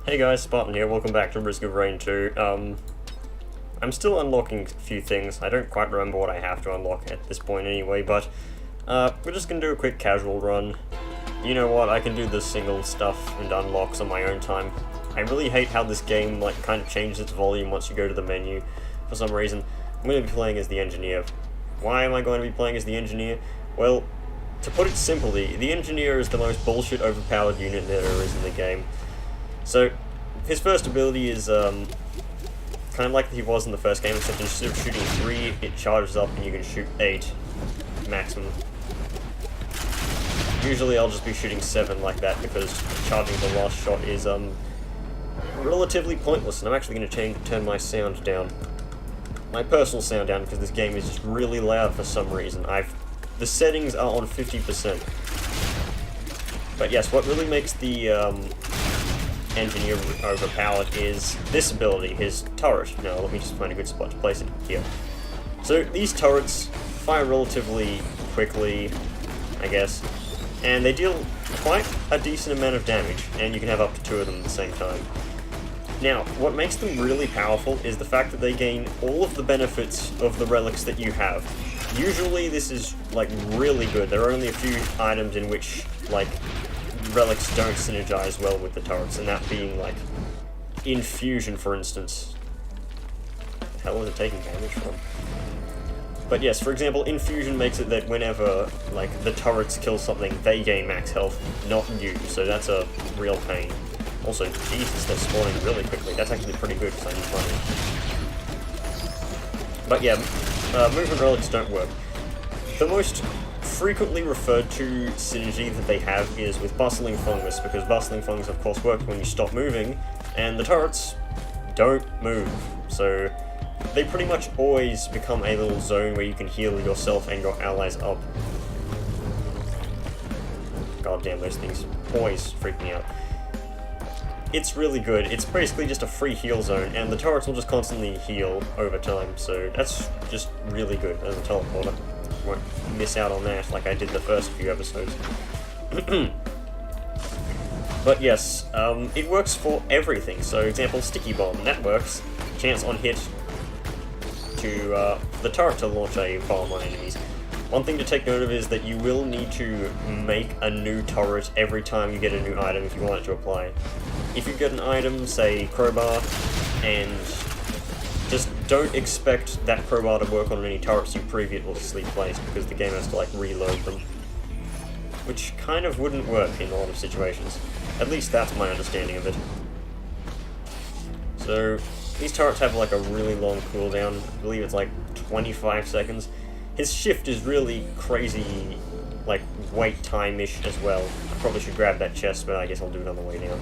Hey guys, Spartan here, welcome back to Risk of Rain 2. I'm still unlocking a few things. I don't quite remember what I have to unlock at this point anyway, but we're just gonna do a quick casual run. You know what, I can do the single stuff and unlocks on my own time. I really hate how this game kind of changes its volume once you go to the menu for some reason. I'm going to be playing as the engineer. Why am I going to be playing as the engineer? Well, to put it simply, the engineer is the most bullshit overpowered unit there is in the game. So, his first ability is kind of like he was in the first game, except instead of shooting 3, it charges up and you can shoot 8 maximum. Usually I'll just be shooting 7 like that because charging the last shot is relatively pointless, and I'm actually going to turn my sound down. My personal sound down because this game is just really loud for some reason. The settings are on 50%. But yes, what really makes the engineer overpowered is this ability, his turret. Now, let me just find a good spot to place it here. So, these turrets fire relatively quickly, I guess, and they deal quite a decent amount of damage, and you can have up to 2 of them at the same time. Now, what makes them really powerful is the fact that they gain all of the benefits of the relics that you have. Usually this is, really good. There are only a few items in which, relics don't synergize well with the turrets, and that being, Infusion, for instance. What the hell was it taking damage from? But yes, for example, Infusion makes it that whenever, the turrets kill something, they gain max health, not you, so that's a real pain. Also, Jesus, they're spawning really quickly. That's actually pretty good because I need money. But yeah, movement relics don't work. The most frequently referred to synergy that they have is with Bustling Fungus, because Bustling Fungus of course works when you stop moving, and the turrets don't move. So they pretty much always become a little zone where you can heal yourself and your allies up. God damn, those things always freak me out. It's really good. It's basically just a free heal zone, and the turrets will just constantly heal over time, so that's just really good as a teleporter. Won't miss out on that like I did the first few episodes. But yes, it works for everything. So, example, Sticky Bomb, that works. Chance on hit to the turret to launch a bomb on enemies. One thing to take note of is that you will need to make a new turret every time you get a new item if you want it to apply. If you get an item, say crowbar, and just don't expect that crowbar to work on any turrets you previously placed, because the game has to reload them. Which kind of wouldn't work in a lot of situations. At least that's my understanding of it. So, these turrets have a really long cooldown. I believe it's 25 seconds. His shift is really crazy, wait time-ish as well. I probably should grab that chest, but I guess I'll do it on the way down.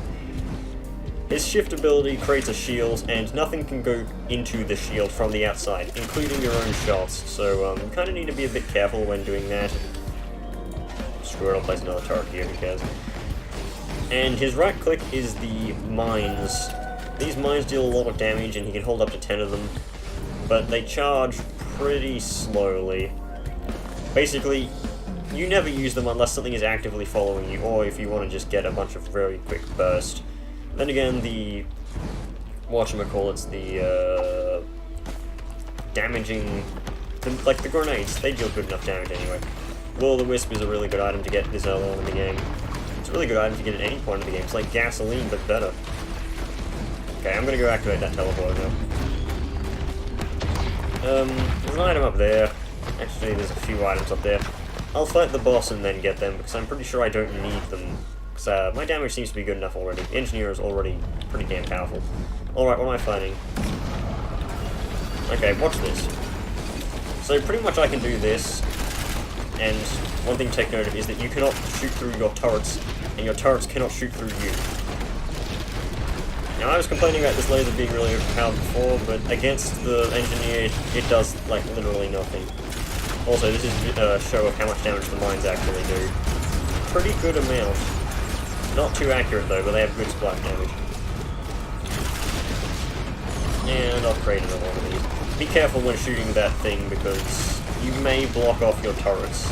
His shift ability creates a shield, and nothing can go into the shield from the outside, including your own shots, so you kind of need to be a bit careful when doing that. Screw it, I'll place another turret here, who cares. And his right click is the mines. These mines deal a lot of damage, and he can hold up to 10 of them, but they charge pretty slowly. Basically, you never use them unless something is actively following you, or if you want to just get a bunch of very quick burst. Then again, the damaging, the grenades, they deal good enough damage anyway. Will-o'-the-wisp is a really good item to get this early on in the game. It's a really good item to get at any point in the game. It's like gasoline, but better. Okay, I'm gonna go activate that teleport now. There's an item up there. Actually, there's a few items up there. I'll fight the boss and then get them, because I'm pretty sure I don't need them. Because my damage seems to be good enough already. The engineer is already pretty damn powerful. Alright, what am I fighting? Okay, watch this. So pretty much I can do this, and one thing to take note of is that you cannot shoot through your turrets, and your turrets cannot shoot through you. Now, I was complaining about this laser being really overpowered before, but against the engineer, it does, literally nothing. Also, this is a show of how much damage the mines actually do. Pretty good amount. Not too accurate, though, but they have good splash damage. And I'll create another one of these. Be careful when shooting that thing, because you may block off your turrets.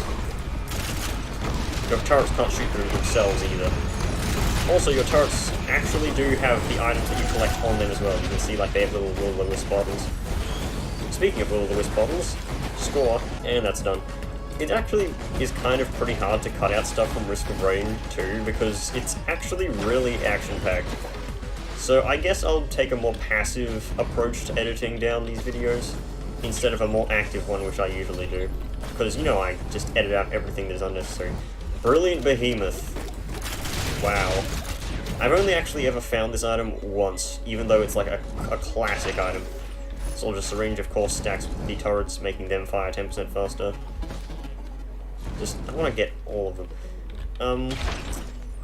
Your turrets can't shoot through themselves, either. Also, your turrets actually do have the items that you collect on them as well. You can see, like, they have little will-o'-the-wisp bottles. Speaking of will-o'-the-wisp bottles, score, and that's done. It actually is kind of pretty hard to cut out stuff from Risk of Rain too, because it's actually really action-packed. So I guess I'll take a more passive approach to editing down these videos, instead of a more active one, which I usually do. Because, you know, I just edit out everything that's unnecessary. Brilliant Behemoth. Wow. I've only actually ever found this item once, even though it's like a classic item. Soldier Syringe, of course, stacks the turrets, making them fire 10% faster. I want to get all of them.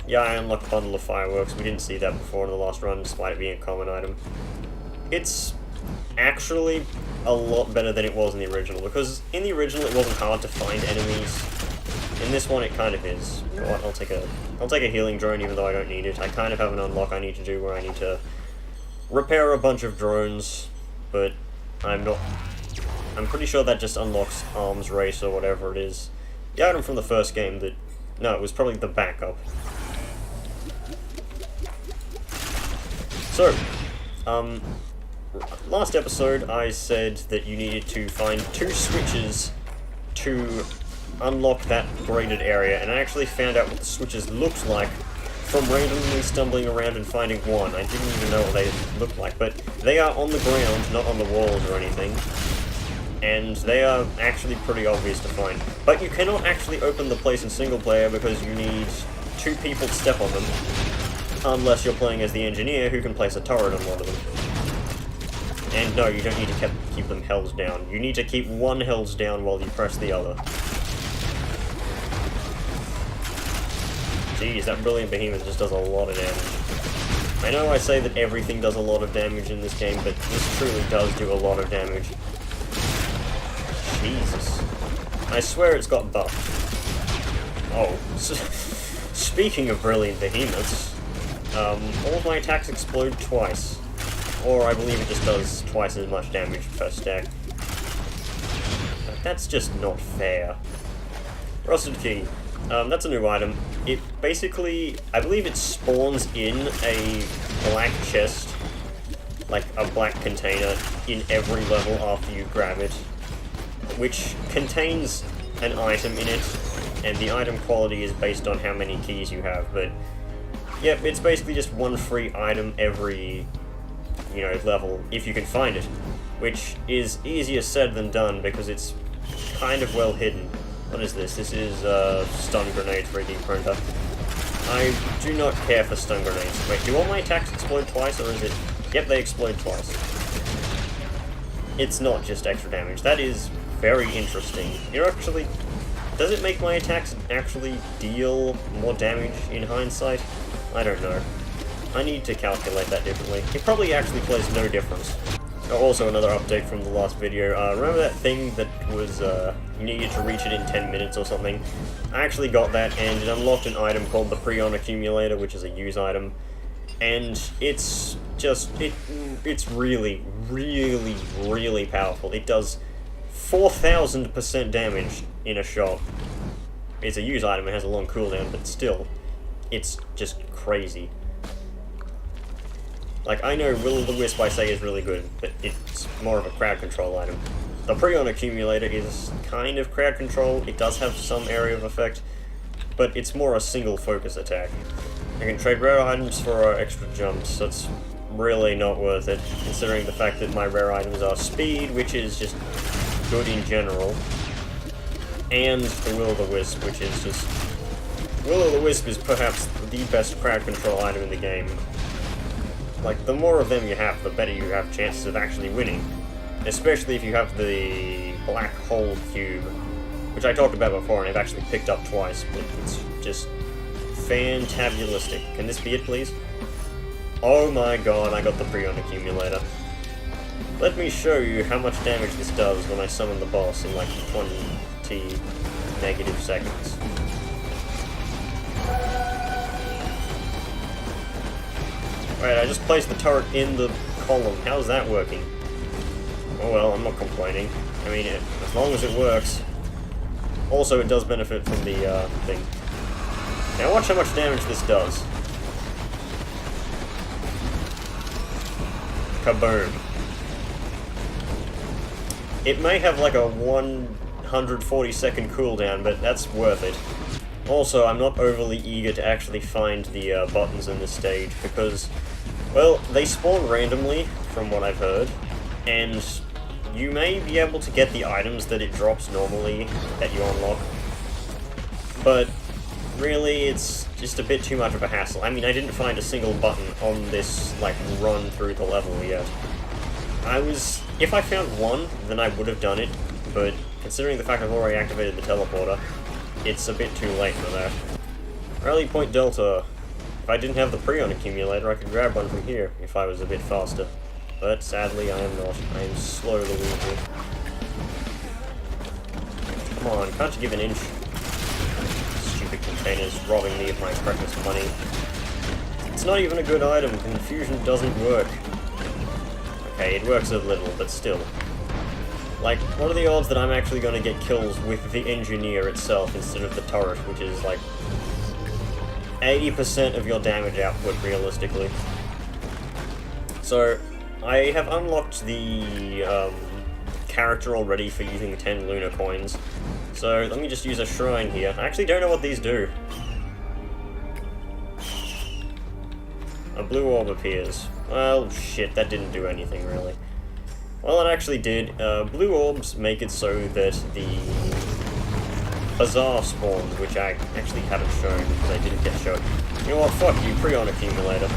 Yeah, I unlocked a bundle of fireworks. We didn't see that before in the last run, despite it being a common item. It's actually a lot better than it was in the original, because in the original it wasn't hard to find enemies. In this one it kind of is. You know what, I'll take a healing drone even though I don't need it. I kind of have an unlock I need to do where I need to repair a bunch of drones, but I'm pretty sure that just unlocks Arms Race or whatever it is. The item from the first game that... No, it was probably the backup. So, last episode I said that you needed to find 2 switches to unlock that graded area, and I actually found out what the switches looked like from randomly stumbling around and finding one. I didn't even know what they looked like, but they are on the ground, not on the walls or anything. And they are actually pretty obvious to find. But you cannot actually open the place in single player because you need 2 people to step on them. Unless you're playing as the engineer who can place a turret on one of them. And no, you don't need to keep them held down. You need to keep one held down while you press the other. Jeez, that Brilliant Behemoth just does a lot of damage. I know I say that everything does a lot of damage in this game, but this truly does do a lot of damage. Jesus. I swear it's got buffed. Oh. Speaking of Brilliant Behemoths, all of my attacks explode twice. Or I believe it just does twice as much damage per stack. But that's just not fair. Rusted Key. That's a new item. It basically, I believe it spawns in a black chest, like a black container, in every level after you grab it, which contains an item in it, and the item quality is based on how many keys you have, but yep, it's basically just one free item every, you know, level, if you can find it, which is easier said than done, because it's kind of well hidden. What is this? This is a stun grenade 3D printer. I do not care for stun grenades. Wait, do all my attacks explode twice, or is it... Yep, they explode twice. It's not just extra damage. That is very interesting. You're actually... Does it make my attacks actually deal more damage in hindsight? I don't know. I need to calculate that differently. It probably actually plays no difference. Also, another update from the last video. Remember that thing that was, you needed to reach it in 10 minutes or something? I actually got that, and it unlocked an item called the Prion Accumulator, which is a use item. And it's just, it's really, really, really powerful. It does 4,000% damage in a shot. It's a use item, it has a long cooldown, but still, it's just crazy. Like, I know Will-o'-the-Wisp I say is really good, but it's more of a crowd control item. The Prion Accumulator is kind of crowd control. It does have some area of effect, but it's more a single focus attack. I can trade rare items for extra jumps, so it's really not worth it, considering the fact that my rare items are speed, which is just good in general, and the Will-o'-the-Wisp, which is just... Will-o'-the-Wisp is perhaps the best crowd control item in the game. Like, the more of them you have, the better you have chances of actually winning. Especially if you have the black hole cube, which I talked about before and I've actually picked up twice, but it's just fantabulistic. Can this be it, please? Oh my god, I got the Prion Accumulator. Let me show you how much damage this does when I summon the boss in like 20 negative seconds. Right, I just placed the turret in the column. How's that working? Oh well, I'm not complaining. I mean, as long as it works. Also, it does benefit from the thing. Now watch how much damage this does. Kaboom. It may have like a 140-second cooldown, but that's worth it. Also, I'm not overly eager to actually find the buttons in this stage, because, well, they spawn randomly, from what I've heard, and you may be able to get the items that it drops normally that you unlock, but really, it's just a bit too much of a hassle. I mean, I didn't find a single button on this, like, run through the level yet. If I found one, then I would have done it, but considering the fact I've already activated the teleporter, it's a bit too late for that. Rally Point Delta. If I didn't have the Prion accumulator, I could grab one from here if I was a bit faster. But sadly, I am not. I am slowly losing. Come on, can't you give an inch? Stupid containers robbing me of my precious money. It's not even a good item. Confusion doesn't work. Okay, it works a little, but still. Like, what are the odds that I'm actually going to get kills with the engineer itself instead of the turret, which is like 80% of your damage output, realistically. So, I have unlocked the character already for using 10 lunar coins. So, let me just use a shrine here. I actually don't know what these do. A blue orb appears. Well, shit, that didn't do anything, really. Well, it actually did. Blue orbs make it so that the bazaar spawns, which I actually haven't shown because I didn't get shown. You know what, fuck you, Prion accumulator.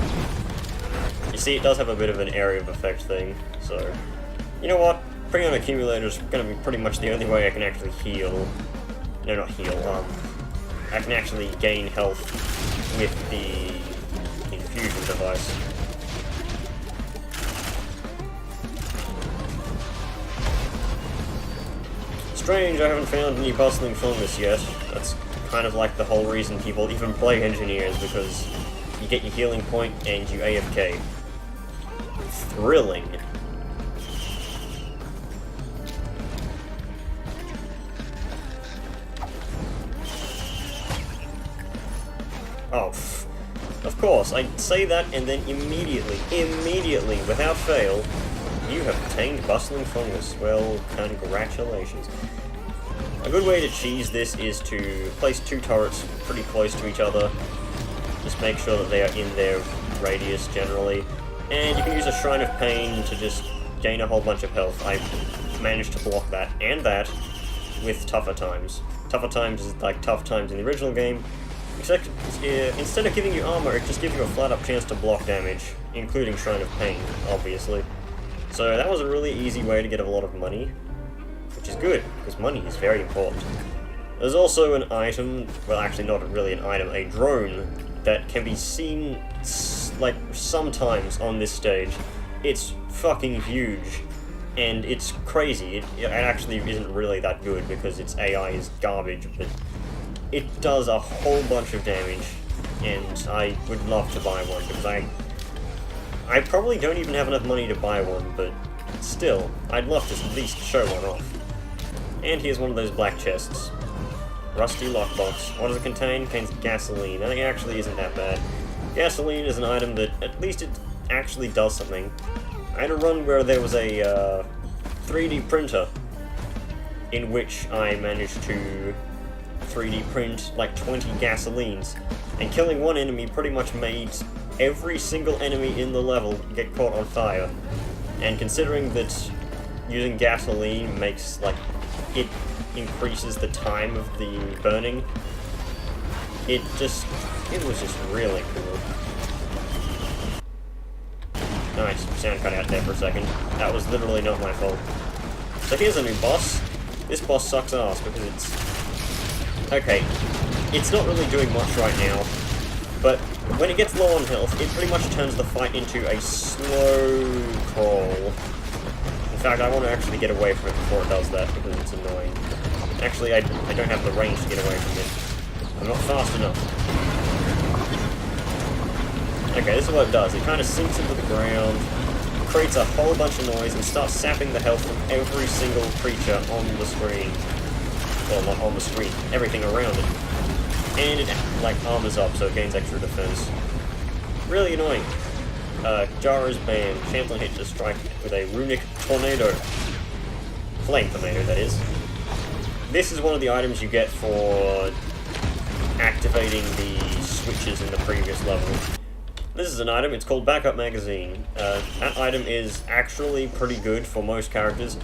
You see, it does have a bit of an area of effect thing, so... You know what, Prion accumulator is going to be pretty much the only way I can actually heal. No, not heal, I can actually gain health with the infusion device. Strange, I haven't found any bustling fungus yet. That's kind of like the whole reason people even play engineers, because you get your healing point and you AFK. Thrilling. Oh, of course, I say that and then immediately, without fail, you have obtained bustling fungus. Well, congratulations. A good way to cheese this is to place two turrets pretty close to each other. Just make sure that they are in their radius generally. And you can use a Shrine of Pain to just gain a whole bunch of health. I managed to block that and that with Tougher Times. Tougher Times is like Tough Times in the original game, except instead of giving you armor, it just gives you a flat-up chance to block damage, including Shrine of Pain, obviously. So that was a really easy way to get a lot of money, which is good, because money is very important. There's also an item, well actually not really an item, a drone, that can be seen, like, sometimes on this stage. It's fucking huge, and it's crazy. It actually isn't really that good, because its AI is garbage, but it does a whole bunch of damage, and I would love to buy one, because I probably don't even have enough money to buy one, but still, I'd love to at least show one off. And here's one of those black chests. Rusty lockbox. What does it contain? It contains gasoline. That actually isn't that bad. Gasoline is an item that, at least it actually does something. I had a run where there was a 3D printer in which I managed to 3D print like 20 gasolines, and killing one enemy pretty much made every single enemy in the level get caught on fire. And considering that using gasoline makes, like, it increases the time of the burning, it was just really cool. Nice, sound cut out there for a second. That was literally not my fault. So here's a new boss. This boss sucks ass because okay, it's not really doing much right now, but when it gets low on health, it pretty much turns the fight into a slow crawl. In fact, I want to actually get away from it before it does that, because it's annoying. Actually, I don't have the range to get away from it. I'm not fast enough. Okay, this is what it does. It kind of sinks into the ground, creates a whole bunch of noise, and starts sapping the health from every single creature on the screen. Well, not on the screen, everything around it. And it, like, armors up, so it gains extra defense. Really annoying. Jara's band. Champion hit to strike with a runic tornado. Flame tornado, that is. This is one of the items you get for activating the switches in the previous level. This is an item, it's called Backup Magazine. That item is actually pretty good for most characters.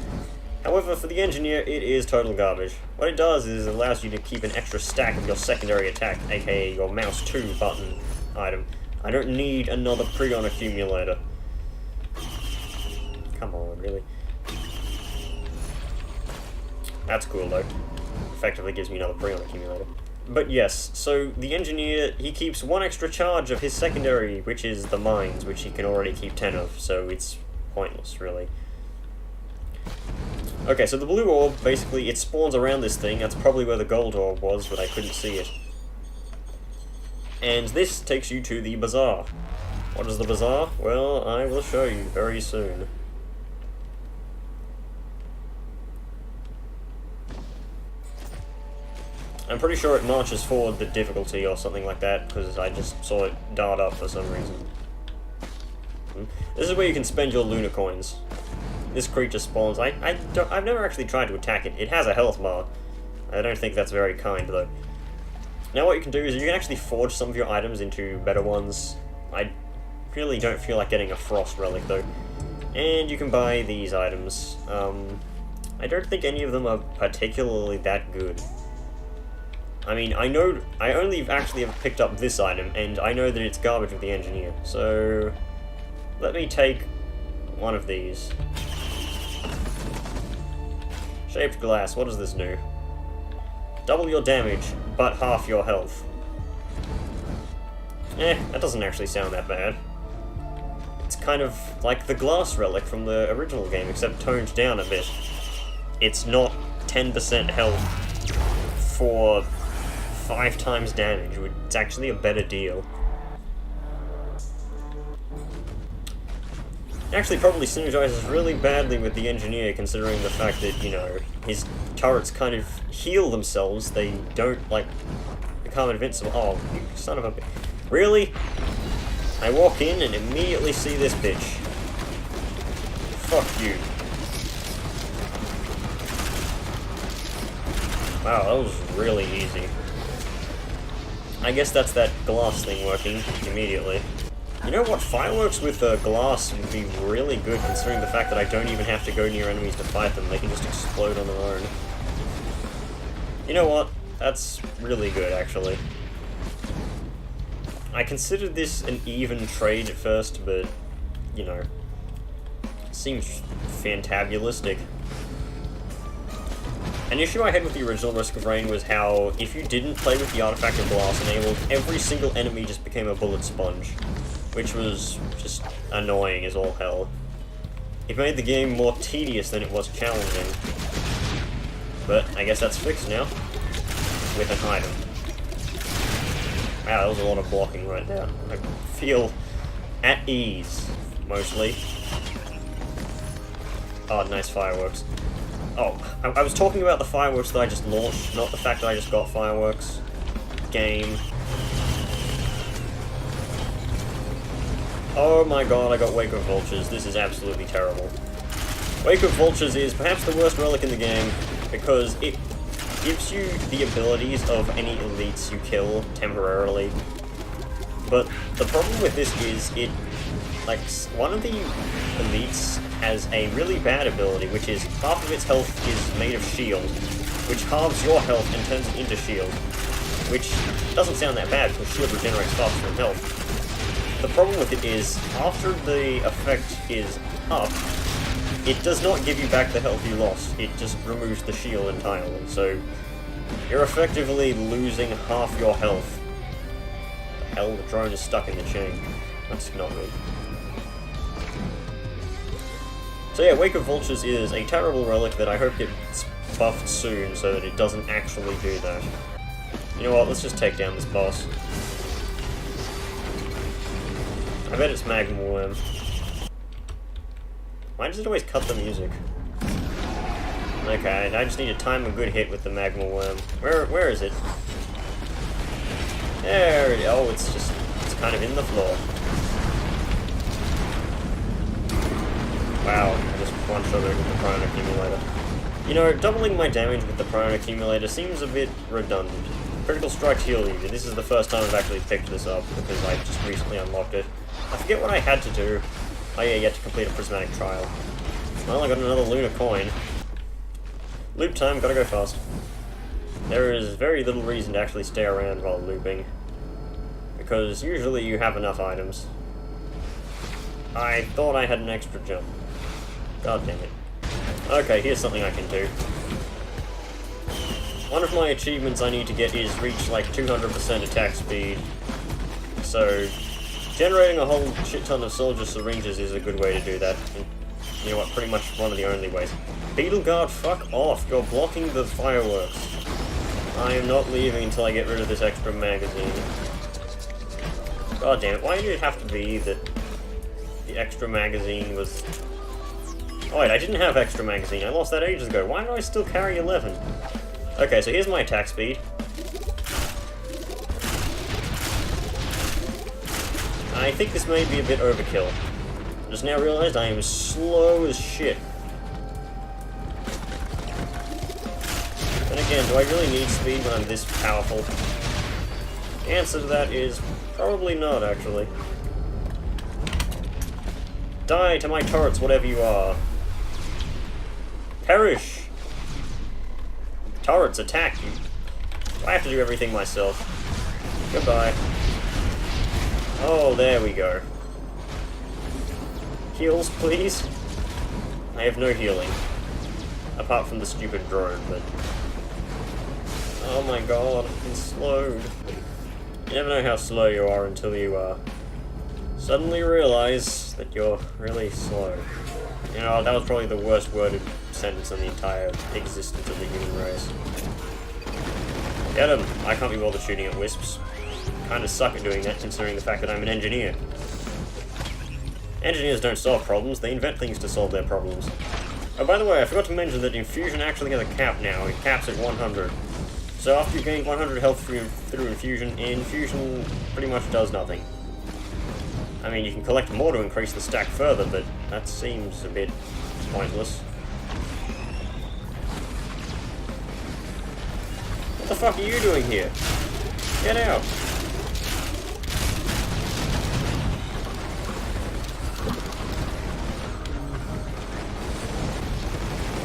However, for the engineer, it is total garbage. What it does is it allows you to keep an extra stack of your secondary attack, aka your mouse 2 button item. I don't need another Prion accumulator. Come on, really? That's cool though. Effectively gives me another Prion accumulator. But yes, so the engineer, he keeps one extra charge of his secondary, which is the mines, which he can already keep 10 of, so it's pointless, really. Okay, so the blue orb, basically, it spawns around this thing. That's probably where the gold orb was, but I couldn't see it. And this takes you to the bazaar. What is the bazaar? Well, I will show you very soon. I'm pretty sure it marches forward the difficulty or something like that, because I just saw it dart up for some reason. This is where you can spend your lunar coins. This creature spawns. I've never actually tried to attack it. It has a health bar. I don't think that's very kind, though. Now what you can do is you can actually forge some of your items into better ones. I really don't feel like getting a frost relic, though. And you can buy these items. I don't think any of them are particularly that good. I mean, I know I only actually have picked up this item, and I know that it's garbage with the engineer. So let me take one of these. Shaped glass, what does this do? Double your damage, but half your health. That doesn't actually sound that bad. It's kind of like the glass relic from the original game, except toned down a bit. It's not 10% health for 5 times damage. It's actually a better deal. Actually probably synergizes really badly with the engineer, considering the fact that, you know, his turrets kind of heal themselves. They don't, like, become invincible. Oh, you son of a bitch. Really? I walk in and immediately see this bitch. Fuck you. Wow, that was really easy. I guess that's that glass thing working immediately. You know what? Fireworks with glass would be really good, considering the fact that I don't even have to go near enemies to fight them. They can just explode on their own. You know what? That's really good, actually. I considered this an even trade at first, but, you know, it seems fantabulistic. An issue I had with the original Risk of Rain was how, if you didn't play with the Artifact of Glass enabled, every single enemy just became a bullet sponge, which was just annoying as all hell. It made the game more tedious than it was challenging. But I guess that's fixed now, with an item. Wow, that was a lot of blocking right there. I feel at ease, mostly. Oh, nice fireworks. Oh, I was talking about the fireworks that I just launched, not the fact that I just got fireworks. Game. Oh my god, I got Wake of Vultures. This is absolutely terrible. Wake of Vultures is perhaps the worst relic in the game, because it gives you the abilities of any elites you kill temporarily. But the problem with this is it, like, one of the elites has a really bad ability, which is half of its health is made of shield, which halves your health and turns it into shield, which doesn't sound that bad because shield regenerates faster than health. The problem with it is, after the effect is up, it does not give you back the health you lost, it just removes the shield entirely, so you're effectively losing half your health. The hell, the drone is stuck in the chain. That's not good. So yeah, Wake of Vultures is a terrible relic that I hope gets buffed soon so that it doesn't actually do that. You know what, let's just take down this boss. I bet it's Magma Worm. Why does it always cut the music? Okay, I just need to time a good hit with the Magma Worm. Where is it? There it is. Oh, it's kind of in the floor. Wow, I just one-shot it with the Prone Accumulator. You know, doubling my damage with the Prone Accumulator seems a bit redundant. Critical strikes heal you. This is the first time I've actually picked this up, because I just recently unlocked it. I forget what I had to do. Oh yeah, you had to complete a prismatic trial. Well, I got another lunar coin. Loop time, gotta go fast. There is very little reason to actually stay around while looping, because usually you have enough items. I thought I had an extra jump. God damn it. Okay, here's something I can do. One of my achievements I need to get is reach like 200% attack speed. So, generating a whole shit ton of soldier syringes is a good way to do that. And you know what, pretty much one of the only ways. Beetle Guard, fuck off, you're blocking the fireworks. I am not leaving until I get rid of this extra magazine. God damn it, why did it have to be that the extra magazine was... Oh wait, I didn't have extra magazine, I lost that ages ago. Why do I still carry 11? Okay, so here's my attack speed. I think this may be a bit overkill. I just now realized I am slow as shit. Then again, do I really need speed when I'm this powerful? The answer to that is probably not, actually. Die to my turrets, whatever you are. Perish! Turrets, attack you. I have to do everything myself. Goodbye. Oh, there we go. Heals, please? I have no healing. Apart from the stupid drone, but... Oh my god, I've been slowed. You never know how slow you are until you, suddenly realize that you're really slow. You know, that was probably the worst worded sentence in the entire existence of the human race. Get him! I can't be bothered shooting at wisps. Kinda suck at doing that, considering the fact that I'm an engineer. Engineers don't solve problems, they invent things to solve their problems. Oh, by the way, I forgot to mention that Infusion actually has a cap now. It caps at 100. So after you gain 100 health through Infusion pretty much does nothing. I mean, you can collect more to increase the stack further, but that seems a bit pointless. What the fuck are you doing here? Get out!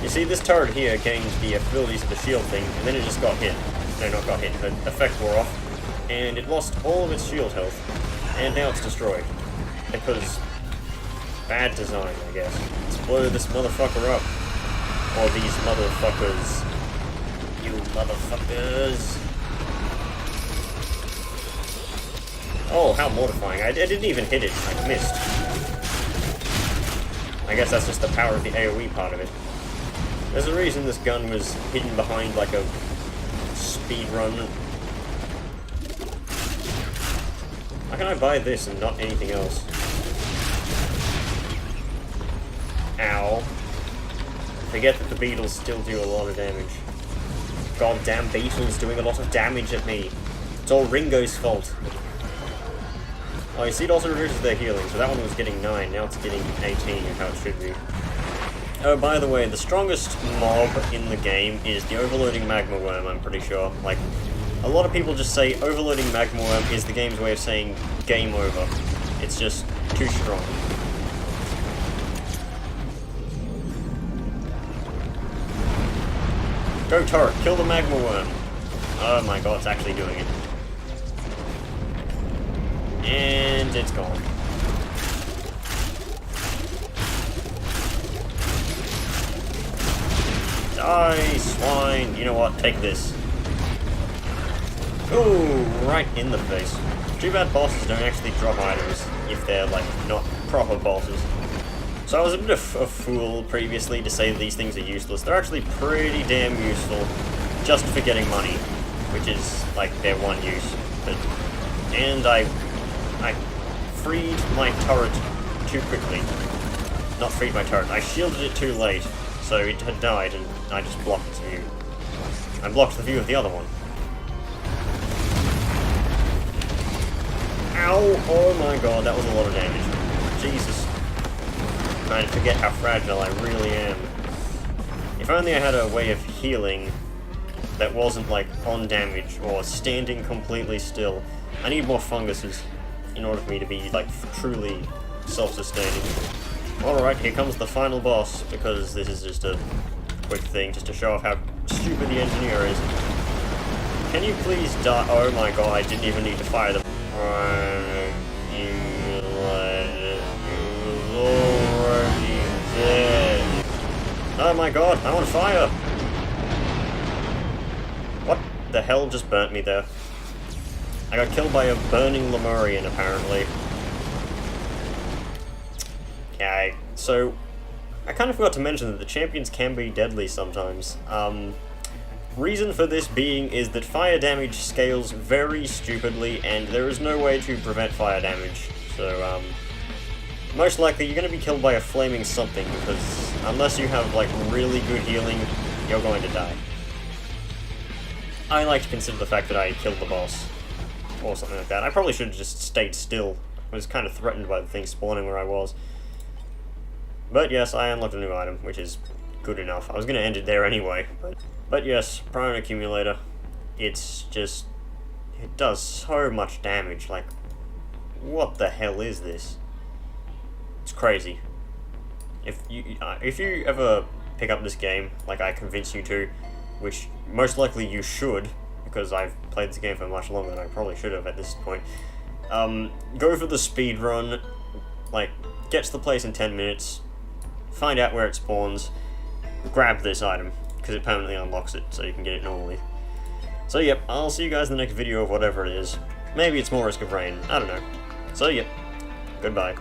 You see, this turret here gained the abilities of the shield thing, and then it just got hit. No, not got hit, the effect wore off, and it lost all of its shield health, and now it's destroyed. Because bad design, I guess. Let's blow this motherfucker up. Or these motherfuckers. You motherfuckers. Oh, how mortifying. I didn't even hit it. I missed. I guess that's just the power of the AoE part of it. There's a reason this gun was hidden behind like a speed run. How can I buy this and not anything else? Ow. Forget that the beetles still do a lot of damage. Goddamn beetles doing a lot of damage at me. It's all Ringo's fault. Oh, you see, it also reduces their healing, so that one was getting 9, now it's getting 18, how it should be. Oh, by the way, the strongest mob in the game is the Overloading Magma Worm, I'm pretty sure. Like, a lot of people just say Overloading Magma Worm is the game's way of saying game over. It's just too strong. Go turret, kill the Magma Worm. Oh my god, it's actually doing it. And it's gone. Die, swine! You know what, take this. Ooh, right in the face. Too bad bosses don't actually drop items if they're, like, not proper bosses. So I was a bit of a fool previously to say that these things are useless. They're actually pretty damn useful just for getting money, which is, like, their one use. But, and I freed my turret too quickly. Not freed my turret, I shielded it too late, so it had died and I just blocked its view. I blocked the view of the other one. Ow! Oh my god, that was a lot of damage. Jesus. trying to forget how fragile I really am. If only I had a way of healing that wasn't, like, on damage or standing completely still. I need more funguses in order for me to be, like, truly self-sustaining. Alright, here comes the final boss, because this is just a quick thing, just to show off how stupid the engineer is. Can you please die? Oh my god, I didn't even need to fire them. Already dead. Oh my god, I'm on fire! What the hell just burnt me there? I got killed by a burning Lemurian, apparently. Okay, so I kind of forgot to mention that the champions can be deadly sometimes. Reason for this being is that fire damage scales very stupidly, and there is no way to prevent fire damage. So, most likely you're going to be killed by a flaming something, because unless you have, like, really good healing, you're going to die. I like to consider the fact that I killed the boss, or something like that. I probably should have just stayed still. I was kind of threatened by the thing spawning where I was. But yes, I unlocked a new item, which is good enough. I was going to end it there anyway, but yes, Prone Accumulator, it's just, it does so much damage, like, what the hell is this? It's crazy. If you ever pick up this game, like I convinced you to, which most likely you should, because I've played this game for much longer than I probably should have at this point, go for the speed run, like, get to the place in 10 minutes, find out where it spawns, grab this item, because it permanently unlocks it, so you can get it normally. So yep, I'll see you guys in the next video of whatever it is. Maybe it's more Risk of Rain, I don't know. So yep, goodbye.